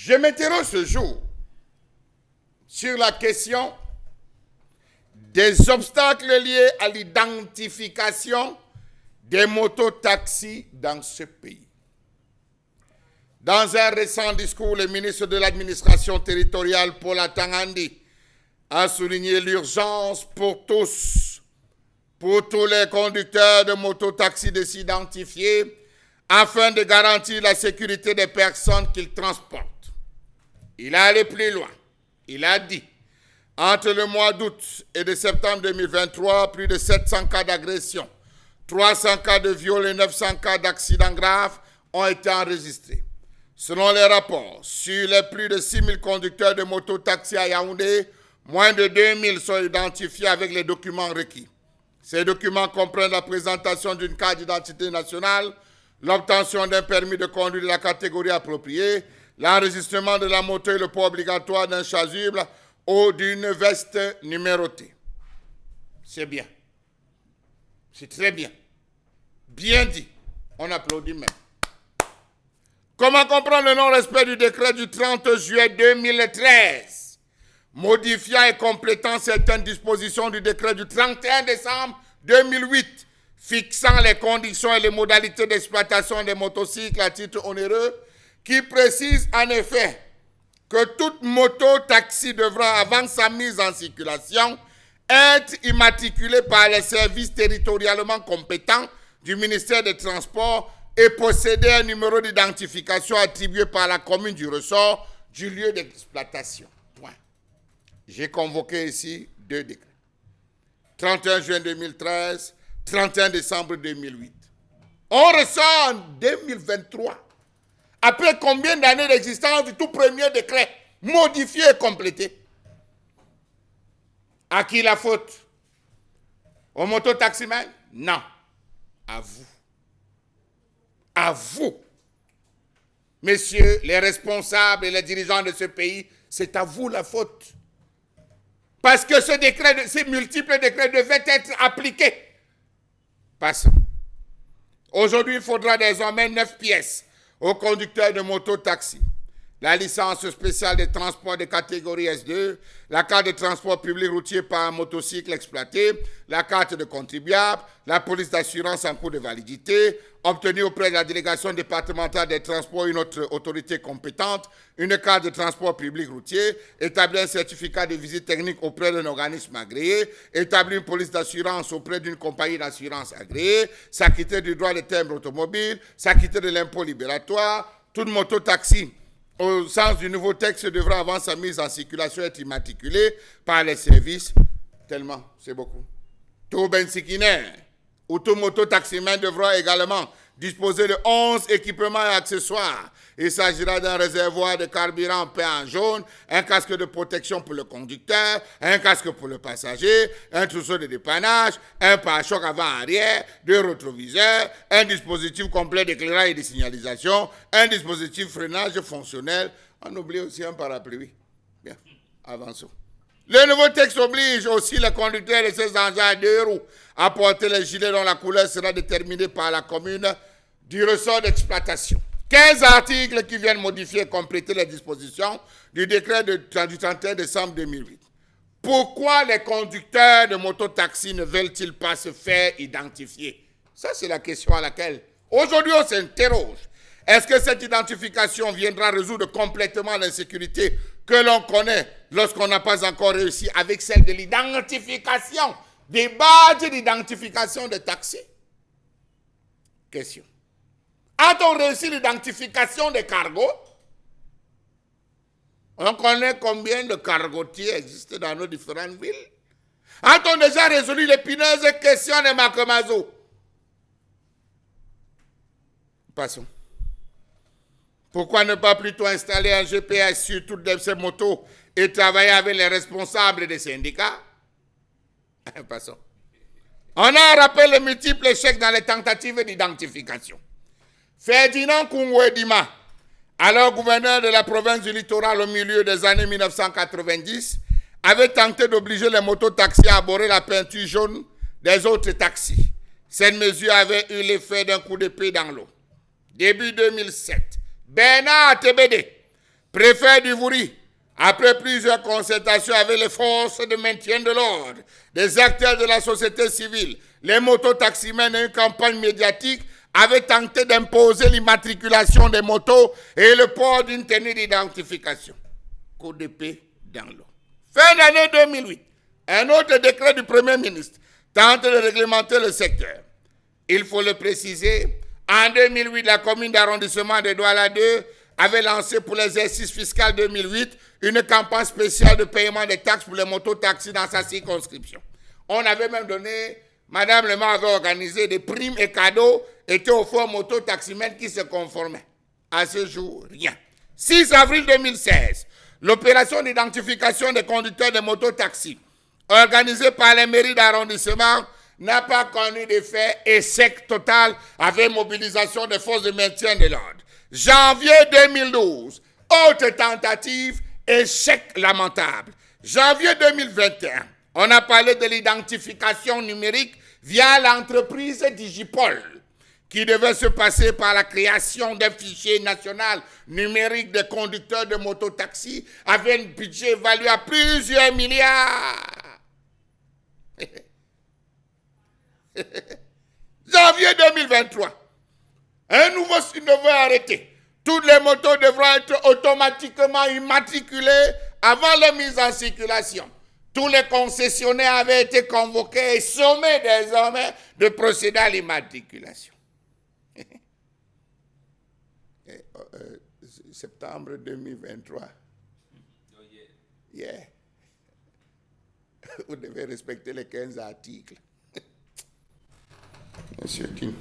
Je m'interroge ce jour sur la question des obstacles liés à l'identification des mototaxis dans ce pays. Dans un récent discours, le ministre de l'administration territoriale, Paul Atangandi, a souligné l'urgence pour tous les conducteurs de mototaxis de s'identifier afin de garantir la sécurité des personnes qu'ils transportent. Il a allé plus loin. Il a dit, entre le mois d'août et de septembre 2023, plus de 700 cas d'agression, 300 cas de viol et 900 cas d'accidents graves ont été enregistrés. Selon les rapports, sur les plus de 6000 conducteurs de mototaxis à Yaoundé, moins de 2000 sont identifiés avec les documents requis. Ces documents comprennent la présentation d'une carte d'identité nationale, l'obtention d'un permis de conduire de la catégorie appropriée, l'enregistrement de la moto et le port obligatoire d'un chasuble ou d'une veste numérotée. C'est bien. C'est très bien. Bien dit. On applaudit même. Comment comprendre le non-respect du décret du 30 juillet 2013, modifiant et complétant certaines dispositions du décret du 31 décembre 2008, fixant les conditions et les modalités d'exploitation des motocycles à titre onéreux, qui précise en effet que toute moto-taxi devra, avant sa mise en circulation, être immatriculée par les services territorialement compétents du ministère des Transports et posséder un numéro d'identification attribué par la commune du ressort du lieu d'exploitation. Point. J'ai convoqué ici 2 décrets. 31 juin 2013, 31 décembre 2008. On ressort en 2023. Après combien d'années d'existence du tout premier décret, modifié et complété? À qui la faute? Au mototaximens? Non. À vous. À vous. Messieurs les responsables et les dirigeants de ce pays, c'est à vous la faute. Parce que ces multiples décrets devaient être appliqués. Passons. Aujourd'hui, il faudra désormais 9 pièces aux conducteurs de moto-taxi. La licence spéciale de transport de catégorie S2, la carte de transport public routier par un motocycle exploité, la carte de contribuable, la police d'assurance en cours de validité, obtenue auprès de la délégation départementale des transports une autre autorité compétente, une carte de transport public routier, établir un certificat de visite technique auprès d'un organisme agréé, établir une police d'assurance auprès d'une compagnie d'assurance agréée, s'acquitter du droit de timbre automobile, s'acquitter de l'impôt libératoire, toute moto-taxi au sens du nouveau texte devra avant sa mise en circulation être immatriculé par les services, tellement, c'est beaucoup. Tout bensikiner ou tout moto-taximan devra également disposer de 11 équipements et accessoires. Il s'agira d'un réservoir de carburant peint en jaune, un casque de protection pour le conducteur, un casque pour le passager, un trousseau de dépannage, un pare-choc avant-arrière, 2 rétroviseurs, un dispositif complet d'éclairage et de signalisation, un dispositif freinage fonctionnel. On oublie aussi un parapluie. Bien, avançons. Le nouveau texte oblige aussi les conducteurs de ces engins à 2 roues à porter les gilets dont la couleur sera déterminée par la commune du ressort d'exploitation. 15 articles qui viennent modifier et compléter les dispositions du décret du 31 décembre 2008. Pourquoi les conducteurs de mototaxi ne veulent-ils pas se faire identifier? Ça, c'est la question à laquelle aujourd'hui on s'interroge. Est-ce que cette identification viendra résoudre complètement l'insécurité que l'on connaît lorsqu'on n'a pas encore réussi avec celle de l'identification, des badges d'identification des taxis? Question. A-t-on réussi l'identification des cargos? On connaît combien de cargotiers existent dans nos différentes villes. A-t-on déjà résolu l'épineuse question de Makamazo? Passons. Pourquoi ne pas plutôt installer un GPS sur toutes ces motos et travailler avec les responsables des syndicats? Passons. On a rappelé les multiples échecs dans les tentatives d'identification. Ferdinand Koungouedima, alors gouverneur de la province du littoral au milieu des années 1990, avait tenté d'obliger les mototaxis à aborer la peinture jaune des autres taxis. Cette mesure avait eu l'effet d'un coup d'épée dans l'eau. Début 2007, Bernard TBD, Préfet du Vouri, après plusieurs concertations avec les forces de maintien de l'ordre, des acteurs de la société civile, les mototaximens et une campagne médiatique, avait tenté d'imposer l'immatriculation des motos et le port d'une tenue d'identification. Coup d'épée dans l'eau. Fin d'année 2008, un autre décret du Premier ministre tente de réglementer le secteur. Il faut le préciser, en 2008, la commune d'arrondissement de Douala 2 avait lancé pour l'exercice fiscal 2008 une campagne spéciale de paiement des taxes pour les mototaxis dans sa circonscription. On avait même donné, Madame le maire avait organisé des primes et cadeaux, étaient offerts aux mototaximens qui se conformaient. À ce jour, rien. 6 avril 2016, l'opération d'identification des conducteurs de mototaxis, organisée par les mairies d'arrondissement, n'a pas connu d'effet, échec total avec mobilisation des forces de maintien de l'ordre. Janvier 2012, autre tentative, échec lamentable. Janvier 2021, on a parlé de l'identification numérique via l'entreprise Digipol, qui devait se passer par la création d'un fichier national numérique de conducteurs de mototaxis avec un budget évalué à plusieurs milliards. Janvier 2023, un nouveau signal arrêté. Toutes les motos devront être automatiquement immatriculées avant leur mise en circulation. Tous les concessionnaires avaient été convoqués et sommés désormais de procéder à l'immatriculation. Septembre 2023. Yeah. Vous devez respecter les 15 articles. Monsieur King.